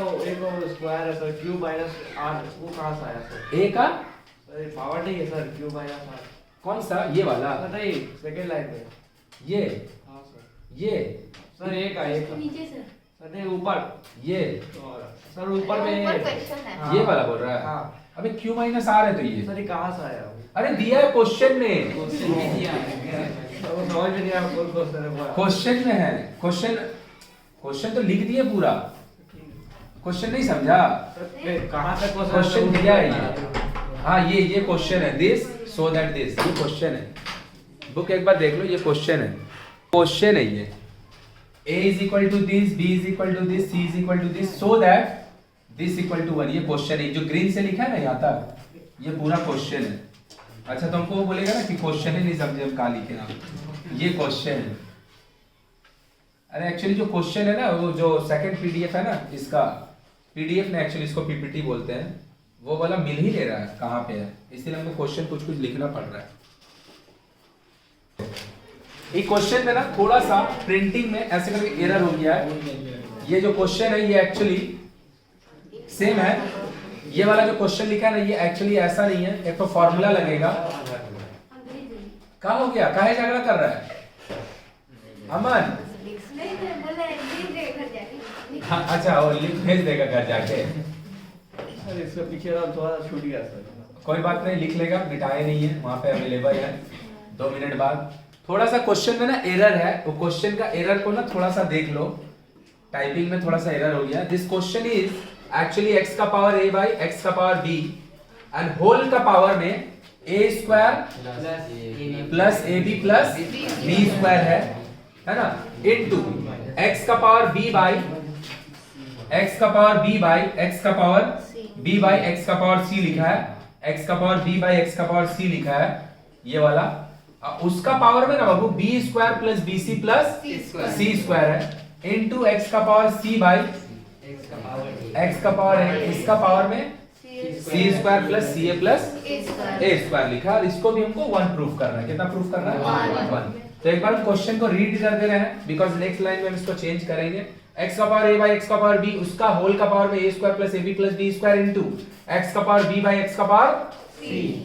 स्क्वायर है सर, q माइनस r, वो कहां से आया सर? a का सर ये पावर नहीं है सर, q माइनस r। कौन सा? ये वाला? नहीं, सेकंड लाइन में। ये, हां सर। ये सर a का नीचे से सर नहीं ऊपर, ये और सर ऊपर में ऊपर ये क्वेश्चन है। हाँ। ये वाला बोल रहा है? हाँ। अबे q माइनस r है तो ये। सर ये कहां से आया? अरे दिया है क्वेश्चन में, क्वेश्चन में दिया है, वो समझ में नहीं आया कौन क्वेश्चन है वो। क्वेश्चन में है, क्वेश्चन तो लिख दिए पूरा, क्वेश्चन नहीं समझा? सर कहां तक क्वेश्चन दिया है ये। हाँ ये क्वेश्चन है, दिस सो दैट दिस, ये क्वेश्चन है। बुक एक बार देख लो, ये क्वेश्चन है, क्वेश्चन है ये। a is equal to this, b is equal to this, c is equal to this, so that this equal to 1। ये क्वेश्चन है, जो ग्रीन से लिखा है ना यहाँ तक, ये पूरा क्वेश्चन है। अच्छा तुमको वो बोलेगा ना कि क्वेश्चन ही नहीं समझे हम कहाँ लिखे ना, ये क्वेश्चन है। अरे एक्चुअली जो क्वेश्चन है ना, वो जो सेकंड पीडीएफ है ना, इसका पीडीएफ ने एक्चुअली इसको पीपीटी बोलते हैं, वो वाला मिल ही ले रहा है कहाँ पे है, इसलिए हमको क्वेश्चन कुछ कुछ लिखना पड़ रहा है। ये क्वेश्चन में ना थोड़ा सा प्रिंटिंग में ऐसे करके एरर हो गया है। ये जो क्वेश्चन है ये एक्चुअली सेम है, ये वाला जो क्वेश्चन लिखा है ना, ये एक्चुअली ऐसा नहीं है, एक तो फॉर्मूला लगेगा। कहाँ हो गया? काहे झगड़ा कर रहा है अमन? नहीं बोले लिख दे घर जाके। हाँ, अच्छा वो लिख भेज देगा घर जाके। सर इसका पीछे नाम थोड़ा सा छूट गया सर। कोई बात नहीं, लिख लेगा, मिटाए नहीं है, वहां पे अवेलेबल है। 2 मिनट बाद थोड़ा सा क्वेश्चन में ना एरर है, वो क्वेश्चन का एरर को ना थोड़ा सा देख लो, टाइपिंग में थोड़ा सा एरर हो गया। This question is actually x का पावर a बाई x का पावर b एंड होल का पावर में a square plus ab plus b square है ना, इनटू x का पावर b बाई x का पावर b बाई x का power b by x का पावर c लिखा है, x का पावर b बाई x का पावर c लिखा है, ये वाला। उसका पावर में ना बाबू b square plus bc plus c square है इनटू x का पावर c बाई x का पावर है, इसका पावर में c square plus ca plus a square लिखा। और इसको भी हमको 1 प्रूफ करना है। कितना प्रूफ करना है? 1। तो एक बार हम क्वेश्चन को रीड कर दे रहे हैं बिकॉज नेक्स्ट लाइन में हम इसको चेंज करेंगे। x का पावर a बाई x का पावर b, उसका होल का पावर में a square plus ab plus b square into x का पावर b बाई x का पावर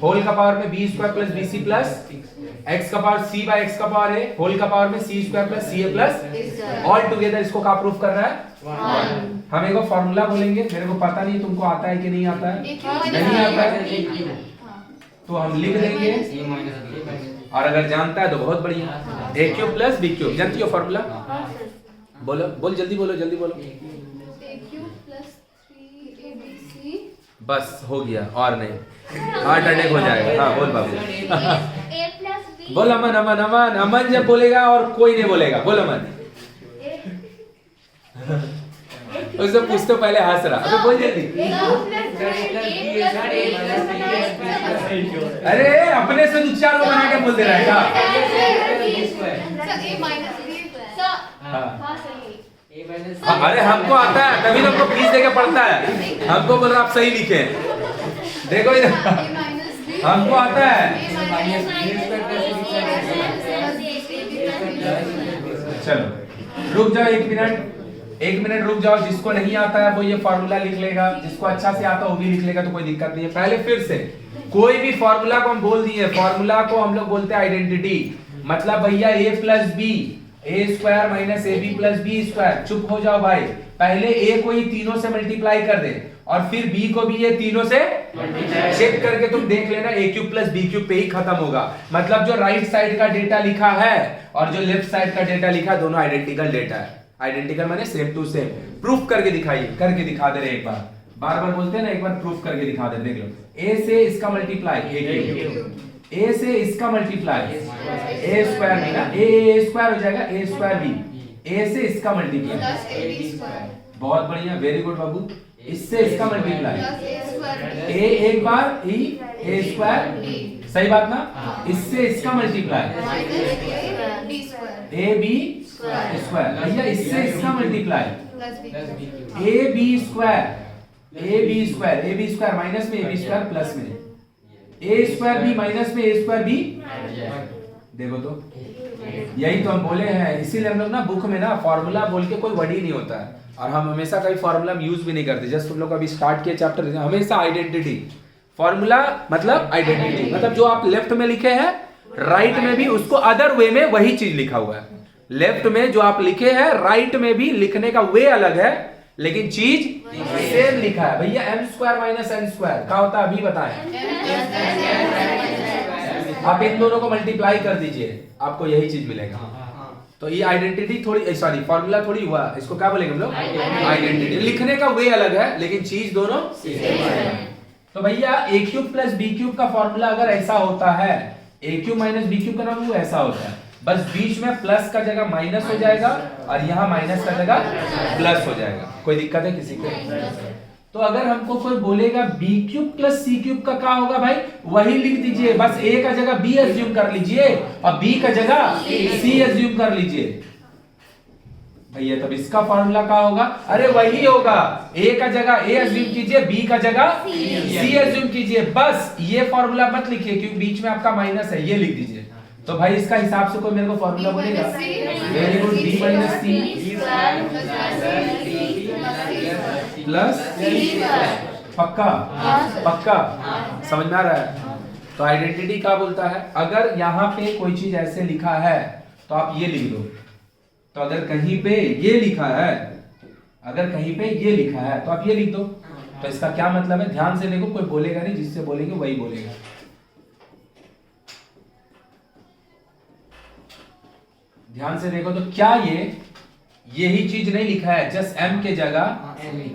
होल का पावर में b square plus bc plus x का पावर c बाई x का पावर a होल का power में c square plus ca plus all together. इसको क्या प्रूफ करना है? हम एक फार्मूला बोलेंगे, मेरे को पता नहीं तुमको आता है कि नहीं आता है। नहीं आता है तो हम लिख देंगे, और अगर जानता है तो बहुत बढ़िया। a cube plus b cube, जानती हो फार्मूला? बोलो बोल, जल्दी बोलो, जल्दी बोलो। a cube plus 3abc। बस हो गया, और नहीं हार्ट अटैक हो जाएगा। हाँ बोल बाबू। बोल अमन, अमन, अमन, अमन जब बोलेगा और कोई नहीं बोलेगा, बोल अमन। उससे पूछ तो पहले हंस रहा, अबे बोल जल्दी। अरे अपने से 2-4 को बना के बोल दे रहा है क्या? अरे हमको आता है, तभी तो हमको फीस देके पढ़ता है। हमको बोल रहा आप सही लिखे, देखो इधर हमको आता है। चलो रुक जाओ 1 मिनट, 1 मिनट रुक जाओ। जिसको नहीं आता है वो ये फार्मूला लिख लेगा, जिसको अच्छा से आता है वो भी लिख लेगा, तो कोई दिक्कत नहीं है। पहले फिर से कोई भी फार्मूला को हम बोल दिए, फार्मूला को हम लोग बोलते हैं आइडेंटिटी। मतलब भैया a plus B, A square minus A B plus B square. चुप हो जाओ भाई, पहले a को ये तीनों से मल्टीप्लाई कर दे और फिर b को भी ये तीनों से चेक करके तुम देख लेना, a cube plus b cube पे ही खत्म होगा। मतलब जो राइट साइड का डेटा लिखा है और जो लेफ्ट साइड का डेटा लिखा है, दोनों आइडेंटिकल डेटा है। आइडेंटिकल माने सेम टू सेम। प्रूफ करके दिखाइए, करके दिखा दे रहे एक बार, बार बार बोलते हैं ना, एक बार प्रूफ करके दिखा दे। देख लो, a से इसका मल्टीप्लाई a से इसका मल्टीप्लाई a स्क्वायर में ना a स्क्वायर हो जाएगा, a स्क्वायर b, a से इसका मल्टीप्लाई, बहुत बढ़िया, वेरी गुड बाबू। इससे इसका मल्टीप्लाई a एक बार e a स्क्वायर, सही बात ना? इससे इसका मल्टीप्लाई a b स्क्वायर, भैया इससे इसका multiply a b square minus में a b स्क्वायर प्लस में a स्क्वायर b माइनस में a स्क्वायर b। देखो तो यही तो हम बोले हैं, इसीलिए हम लोग ना बुक में ना फॉर्मूला बोल के कोई वर्ड ही नहीं होता है, और हम हमेशा कई फॉर्मूला यूज भी नहीं करते। जस्ट तुम लोग अभी स्टार्ट किए चैप्टर, हमेशा आइडेंटिटी। फॉर्मूला मतलब आइडेंटिटी, मतलब जो आप लेफ्ट में लिखे हैं राइट में भी उसको अदर वे में वही चीज लिखा हुआ है। लेफ्ट में जो आप लिखे हैं राइट में भी लिखने का वे अलग है, लेकिन चीज सेम लिखा है। भैया m square minus n square क्या होता है अभी बताएं। आप इन दोनों को मल्टीप्लाई कर दीजिए, आपको यही चीज मिलेगा। तो ये आइडेंटिटी थोड़ी, सॉरी फॉर्मूला थोड़ी हुआ, इसको क्या बोलेंगे हम लोग? आइडेंटिटी। लिखने का वे अलग है लेकिन चीज दोनों सेम है। तो भैया a cube plus b cube का फॉर्मूला अगर ऐसा होता है, a cube minus b cube का नाम वो ऐसा होता है, बस बीच में प्लस का जगह माइनस हो जाएगा और यहाँ माइनस का जगह प्लस हो जाएगा। कोई दिक्कत है किसी को? तो अगर हमको कोई बोलेगा b cube plus c cube का क्या होगा भाई, वही लिख दीजिए, बस a का जगह b एज्यूम कर लीजिए और b का जगह c एज्यूम कर लीजिए। भैया तब इसका फॉर्मूला क्या होगा? अरे वही होगा, a का जगह a एज्यूम कीजिए, b का जगह c एज्यूम कीजिए। बस ये फॉर्मूला मत लिखिए क्योंकि बीच में आपका माइनस है, ये लिख दीजिए। तो भाई इसका हिसाब से कोई मेरे को फॉर्मूला बोलेगा? Very good, b minus c plus पक्का पक्का, समझ में आ रहा है? तो आइडेंटिटी क्या बोलता है, अगर यहाँ पे कोई चीज ऐसे लिखा है तो आप ये लिख दो। तो अगर कहीं पे ये लिखा है, अगर कहीं पे ये लिखा है तो आप ये लिख दो। तो इसका क्या मतलब है, ध्यान से देखो, कोई बोलेगा नहीं, जिससे बोलेंगे वही बोलेगा। ध्यान से देखो, तो क्या यही चीज नहीं लिखा है, जस्ट m के जगह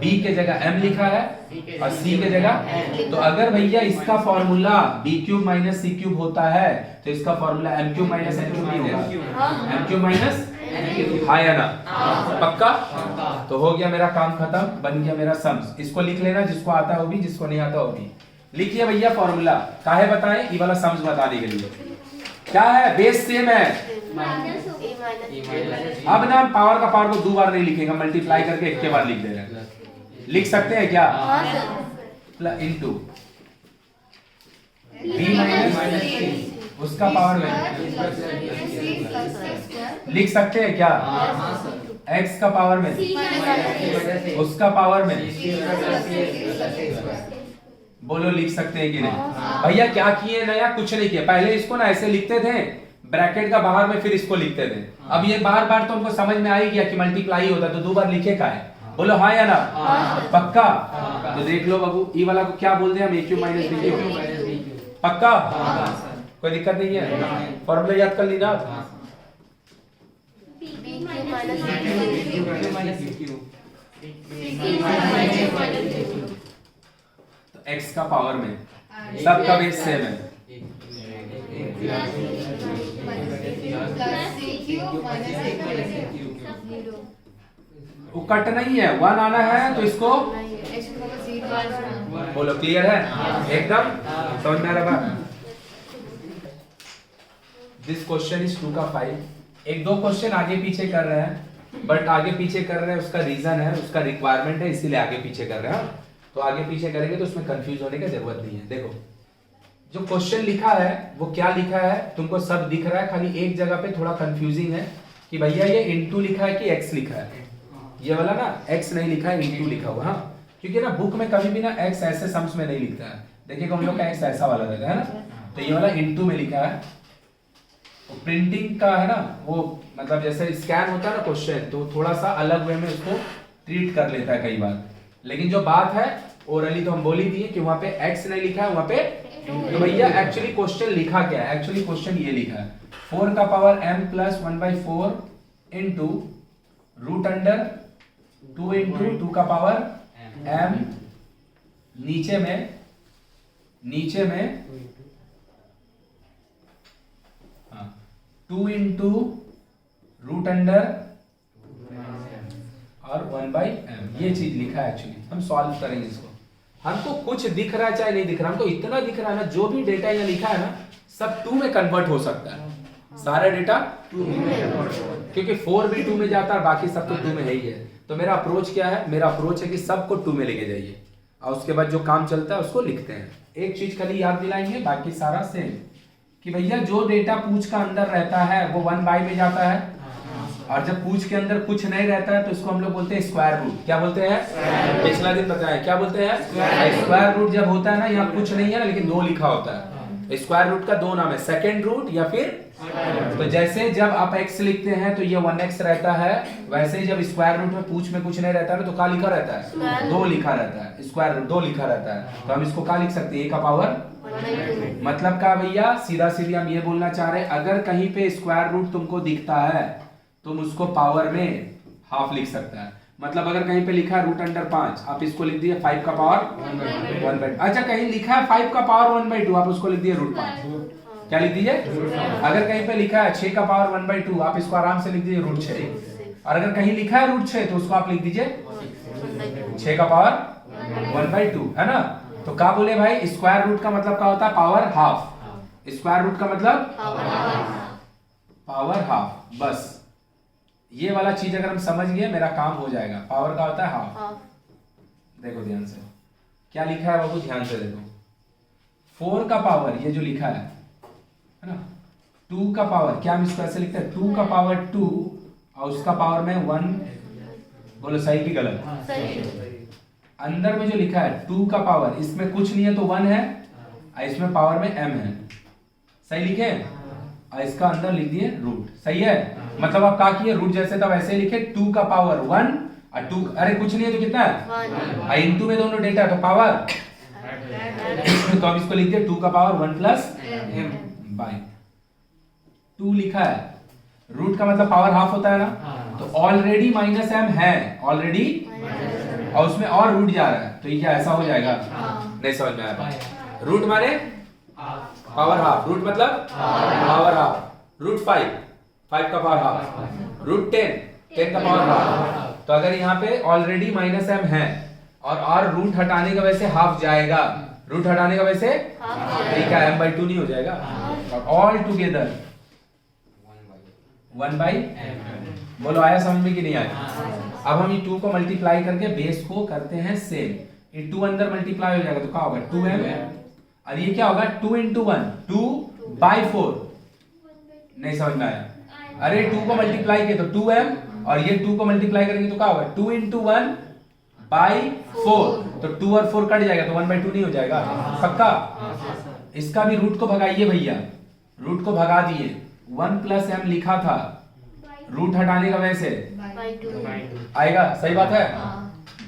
b के जगह m लिखा है और c के जगह। तो अगर भैया इसका formula b cube minus c cube होता है तो इसका formula m cube minus n cube नहीं होगा, m क्यूब माइनस हाँ या ना? पक्का? तो हो गया मेरा काम खत्म, बन गया मेरा सम्स। इसको लिख लेना, जिसको आता है वो भी, जिसको नहीं आता वो भी। लिखिए भैया फॉर्मूला, काहे बताएं? ये वाला सम्स बताने के लिए। क्या है? बेस सेम है। अब ना पावर का पावर को 2 बार नहीं लिखेगा, मल्टीप्लाई करके एक के बार लिख दे रहे हैं। लिख सकते हैं क्या? प्लस इनटू b माइनस उसका पावर में लिख सकते हैं क्या? x का पावर में उसका पावर में। बोलो लिख सकते हैं कि नहीं? भैया क्या किए? नया कुछ नहीं किया। पहले इसको ना ऐसे लिखते थे ब्रैकेट का बाहर में, फिर इसको लिखते थे। अब ये बार बार तो हमको समझ में आ ही गया कि मल्टीप्लाई होता है, तो 2 बार लिखे का है। बोलो हाँ या ना? पक्का? तो देख लो बाबू, ई वाला को क्या बोलते हैं हम? ए क्यू माइनस बी क्यू। पक्का? कोई दिक्कत नहीं है? फॉर्मूला याद कर ली ना? तो x का पावर में सबका बेस सेम है। वो कट नहीं है, 1 आना है तो इसको बोलो। क्लियर है? एकदम समझ में आ रहा है? दिस क्वेश्चन इज 2 का 5। एक दो क्वेश्चन आगे पीछे कर रहे हैं, बट आगे पीछे कर रहे हैं उसका रीजन है, उसका रिक्वायरमेंट है, इसीलिए आगे पीछे कर रहे हैं। तो आगे पीछे करेंगे तो उसमें कंफ्यूज होने की जरूरत नहीं है। देखो जो क्वेश्चन लिखा है वो क्या लिखा है, तुमको सब दिख रहा है, खाली एक जगह पे थोड़ा कंफ्यूजिंग है कि भैया ये इनटू लिखा है कि x लिखा है। ये वाला ना x नहीं लिखा है, इनटू लिखा हुआ। हाँ, क्योंकि ना बुक में कभी भी ना x ऐसे सम्स में नहीं लिखता है। देखिएगा हम लोग का x ऐसा वाला रहता है ना, तो ये वाला इनटू में लिखा है। तो प्रिंटिंग का है ना, वो मतलब जैसे स्कैन होता है ना क्वेश्चन, तो थोड़ा सा अलग वे में उसको ट्रीट कर लेता है कई बार। लेकिन जो बात है ओरली तो हम बोल ही दिए कि वहां पे x नहीं लिखा है, वहां पे तो भैया एक्चुअली क्वेश्चन लिखा क्या है? एक्चुअली क्वेश्चन ये लिखा है 4 का power m plus 1/4 into root under 2 into 2 का पावर m, नीचे में 2 इंटू रूट अंडर और 1/m। ये चीज लिखा है। एक्चुअली हम सॉल्व करेंगे इसको। हमको कुछ दिख रहा है चाहे नहीं दिख रहा, हमको इतना दिख रहा है ना, जो भी डेटा यहाँ लिखा है ना सब 2 में कन्वर्ट हो सकता है। सारा डेटा 2 में, क्योंकि 4 भी 2 में जाता है, बाकी सब तो 2 में है ही है। तो मेरा अप्रोच क्या है? मेरा अप्रोच है कि सबको 2 में लेके जाइए और उसके बाद जो काम चलता है उसको लिखते हैं। एक चीज खाली याद दिलाएंगे, बाकी सारा सेम, कि भैया जो डेटा पूछ का अंदर रहता है वो 1/, में जाता है, और जब पूछ के अंदर कुछ नहीं रहता है तो इसको हम लोग बोलते हैं स्क्वायर रूट। क्या बोलते हैं? पिछला दिन बताया, क्या बोलते हैं? स्क्वायर रूट जब होता है ना, यहाँ कुछ नहीं है ना, लेकिन 2 लिखा होता है। स्क्वायर रूट का 2 नाम है, सेकेंड रूट या फिर। तो जैसे जब आप x लिखते हैं तो ये 1x रहता है, वैसे ही जब स्क्वायर रूट में पूछ में कुछ नहीं रहता है तो क्या लिखा रहता है? 2 लिखा रहता है। स्क्वायर रूट 2 लिखा रहता है, तो हम इसको क्या लिख सकते हैं? a का पावर। मतलब क्या भैया? सीधा सीधी हम ये बोलना चाह रहे हैं, अगर कहीं पे स्क्वायर रूट तुमको दिखता है तुम उसको पावर में हाफ लिख सकता है। मतलब अगर कहीं पे लिखा है रूट अंडर 5, आप इसको लिख दिए 5 का पावर 1/2। अच्छा, कहीं लिखा है 5 का पावर 1/2, आप उसको लिख दिए रूट 5। क्या लिख दीजिए? अगर कहीं पे लिखा है 6 का पावर 1/2, आप इसको आराम से लिख दीजिए रूट 6। और अगर कहीं लिखा है रूट 6 तो उसको आप लिख दीजिए 6 का पावर 1/2, है ना? तो क्या बोले भाई? स्क्वायर रूट का मतलब क्या होता है? Power half. स्क्वायर रूट का मतलब पावर हाफ। बस ये वाला चीज अगर हम समझ गए मेरा काम हो जाएगा। पावर का होता है हाफ। देखो ध्यान से क्या लिखा है बाबू, ध्यान से देखो। 4 का पावर ये जो लिखा है ना, 2 का पावर, क्या हम इसको ऐसे लिखते हैं? 2 का पावर 2 और उसका पावर में 1। बोलो सही की गलत? अंदर में जो लिखा है 2 का पावर, इसमें कुछ नहीं है तो 1 है, और इसमें पावर में m है। सही लिखे? और इसका अंदर लिख दिए रूट। सही है? मतलब आप क्या किए? रूट जैसे तब ऐसे लिखे 2 का पावर 1 और 2, अरे कुछ नहीं है तो कितना है? 1 इनटू में दोनों डेटा तो पावर, तो हम इसको लिख दिए 2 का पावर 1 प्लस m बाय 2 लिखा है। रूट का मतलब पावर हाफ होता है ना, तो ऑलरेडी माइनस m है ऑलरेडी, और उसमें और रूट जा रहा है, तो ये क्या ऐसा हो जाएगा? नहीं समझ में आया? रूट माने पावर हाफ, रूट मतलब पावर हाफ। रूट 5 5 का पावर हाफ, रूट 10 का पावर हाफ। तो अगर यहाँ पे ऑलरेडी माइनस m है और रूट हटाने का वैसे हाफ जाएगा, रूट हटाने का वैसे क्या m/2 नहीं हो जाएगा? और ऑल टुगेदर 1/m। बोलो आया समझ में कि नहीं आया? अब हम ये 2 को मल्टीप्लाई करके बेस को करते हैं सेम। ये 2 अंदर मल्टीप्लाई हो जाएगा तो क्या होगा? 2m। और ये क्या होगा? 2 into 1 2/4। नहीं समझ में आया? अरे 2 को मल्टीप्लाई किया तो 2m और ये 2 को मल्टीप्लाई करेंगे तो क्या होगा? 2 into 1/4। तो 2 और 4 कट जाएगा तो 1/2 नहीं हो जाएगा? पक्का? इसका भी रूट को भगाइए भैया, रूट को भगा दिए। 1 + m लिखा था, रूट हटाने का वैसे आएगा। सही बात है?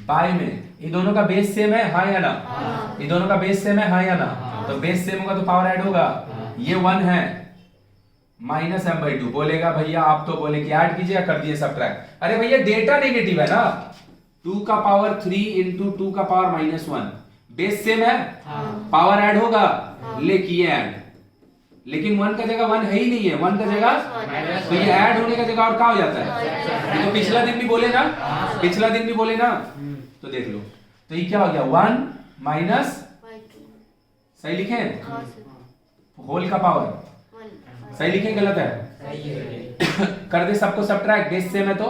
बाय में ये दोनों का बेस सेम है, हाँ या ना? ये दोनों का बेस सेम है, हाँ या ना? तो बेस सेम होगा तो पावर ऐड होगा। ये 1 है, -m/2 बोलेगा भैया, आप तो बोले कि ऐड कीजिए, कर दिए सब्ट्रैक्ट। अरे भैया डेटा नेगेटिव है ना, 2 का पावर 3 into 2 का पावर -1, बेस सेम है, पावर ऐड होगा, ले किए ऐड। लेकिन 1 का जगह 1 है ही नहीं है, 1 का जगह, तो ये ऐड होने का जगह और क्या हो जाता है? ये तो पिछला दिन भी बोले ना, पिछला दिन भी बोले ना, तो देख लो। तो ये क्या हो गया? 1 माइनस, सही लिखे? होल का पावर सही लिखे, गलत है? कर दे सबको सब्ट्रैक्ट, बेस सेम है तो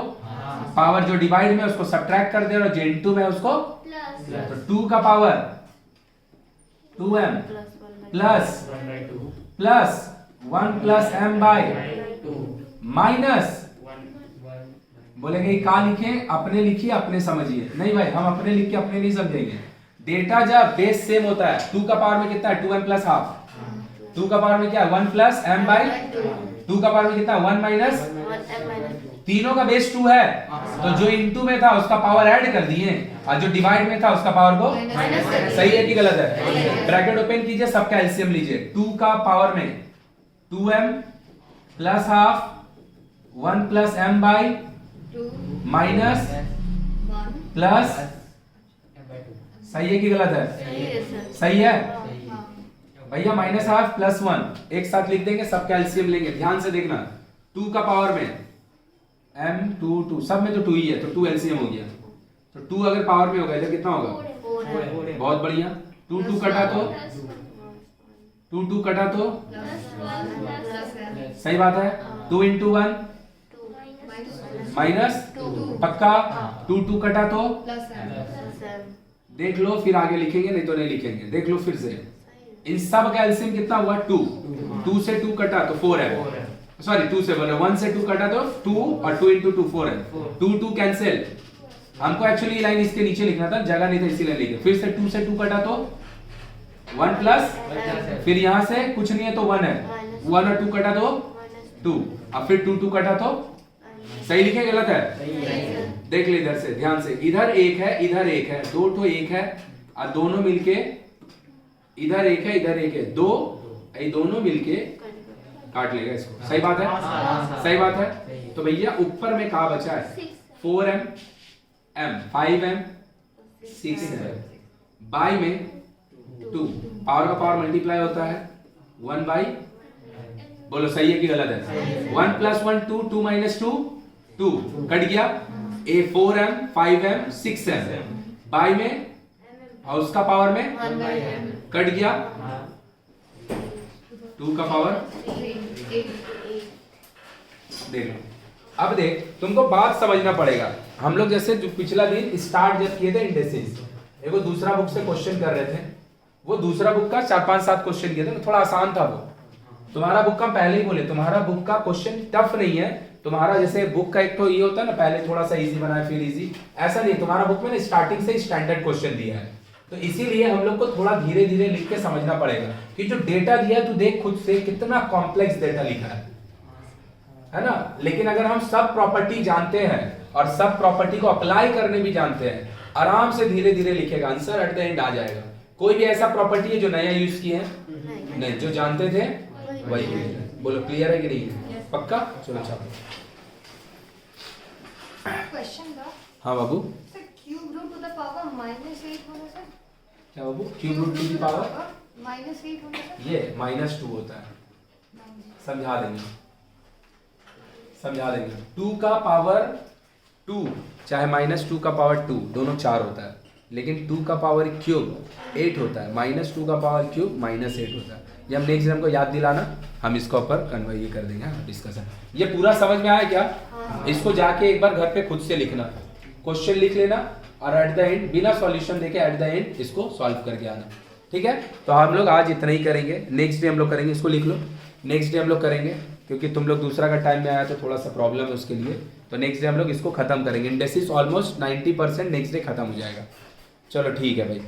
पावर जो डिवाइड में उसको सब्ट्रैक्ट कर दे और जो इनटू में उसको तो 2 का power 2m plus 1 + m/2 minus, बोलेंगे कहाँ लिखे? अपने लिखिए, अपने समझिए। नहीं भाई, हम अपने लिख के अपने नहीं समझेंगे। डेटा जब बेस सेम होता है, 2 का पावर में कितना है? 2m + half. 2 का पावर में क्या है? 1 + m/2। 2 का पावर में कितना? 1 - तीनों का बेस 2 है, तो जो इनटू में था उसका पावर ऐड कर दिए और जो डिवाइड में था उसका पावर को सही है कि गलत है? ब्रैकेट ओपन कीजिए, सबका एलसीएम लीजिए। 2 का पावर में 2m + half 1 + m/2 minus plus, सही है कि गलत है? सही है भैया। -हाफ + 1 एक साथ लिख देंगे, सबका एलसीएम लेंगे। ध्यान से देखना, 2 का पावर में m2 सब में तो 2 ही है, तो 2 एलसीएम हो गया। तो 2 अगर पावर में होगा इधर कितना होगा? 4। बहुत बढ़िया। 2 कटा तो 2 कटा तो सही बात है। 2 into 1 -2 पक्का। 2 कटा तो देख लो, फिर आगे लिखेंगे, नहीं तो नहीं लिखेंगे। देख लो फिर से, इन सब का एलसीएम कितना हुआ? 2 से 2 कटा तो 4 है। सॉरी 2 से बोले, 1 से 2 कटा तो 2 और 2 into 2 4 है। 2 कैंसिल। हमको एक्चुअली लाइन इसके नीचे लिखना था, जगह नहीं था इसीलिए लिखे। फिर से 2 से 2 कटा तो 1 प्लस, फिर यहां से कुछ नहीं है तो 1 है। 1 और 2 कटा तो 2, अब फिर 2 कटा तो सही लिखे, गलत है? देख ले इधर से ध्यान से, इधर 1 है, इधर 1 है, 2 तो 1 है और दोनों मिलके इधर 1 है, इधर 1 है, 2 ये दोनों मिलके काट लेगा इसको। सही बात है? सही बात है। तो भैया ऊपर में कहा बचा है? 4m, 5m, 6m, बाय में 2, पावर का पावर मल्टीप्लाई होता है 1/, बोलो सही है कि गलत है? 1 + 1 2, 2 - 2 2 कट गया। ए 4m, 5m, 6m बाय में और उसका पावर में कट गया। 2 का पावर देख लो। अब देख, तुमको बात समझना पड़ेगा। हम लोग जैसे जो पिछला दिन स्टार्ट जब किए थे इंडेक्सेस, वो दूसरा बुक से क्वेश्चन कर रहे थे। वो दूसरा बुक का 4-5-7 क्वेश्चन किए थे ना, थोड़ा आसान था वो। तुम्हारा बुक का पहले ही बोले, तुम्हारा बुक का क्वेश्चन टफ नहीं है। तुम्हारा जैसे बुक का एक तो ये होता है ना, पहले थोड़ा सा इजी बनाए फिर इजी, ऐसा नहीं। तुम्हारा बुक में ना स्टार्टिंग से स्टैंडर्ड क्वेश्चन दिया है, तो इसीलिए हम लोग को थोड़ा धीरे धीरे लिख के समझना पड़ेगा कि जो डेटा दिया है तू देख खुद से कितना कॉम्प्लेक्स डेटा लिखा है ना। लेकिन अगर हम सब प्रॉपर्टी जानते हैं और सब प्रॉपर्टी को अप्लाई करने भी जानते हैं, आराम से धीरे धीरे लिखेगा, आंसर एट द एंड आ जाएगा। कोई भी ऐसा प्रॉपर्टी है जो नया यूज किए हैं? नहीं, जो जानते थे वही। बोलो क्लियर है कि नहीं? पक्का? चलो छापो। क्वेश्चन था। हाँ बाबू। Sir cube root to the power -8 होगा सर? क्या बाबू? Cube root to the power -8 होगा सर? ये -2 होता है, समझा देंगे। समझा देंगे। 2 का पावर 2 चाहे -2 का पावर 2 दोनों 4 होता है, लेकिन 2 का पावर क्यूब 8 होता है, -2 का पावर क्यूब -8 होता है। ये हम नेक्स्ट टाइम को याद दिलाना, हम इसको ऊपर कन्वर्ट ये कर देंगे डिस्कशन। ये पूरा समझ में आया क्या? इसको जाके एक बार घर पे खुद से लिखना, क्वेश्चन लिख लेना और एट द एंड बिना सॉल्यूशन देके एट द एंड इसको सॉल्व करके आना, ठीक है? तो हम लोग आज इतना ही करेंगे, नेक्स्ट डे हम लोग करेंगे, इसको लिख लो, नेक्स्ट डे हम लोग करेंगे, क्योंकि तुम लोग दूसरा का टाइम में आया तो थोड़ा सा प्रॉब्लम है उसके लिए। तो नेक्स्ट डे हम लोग इसको खत्म करेंगे। इंडेसिस ऑलमोस्ट 90% नेक्स्ट डे खत्म हो जाएगा। चलो ठीक है भाई।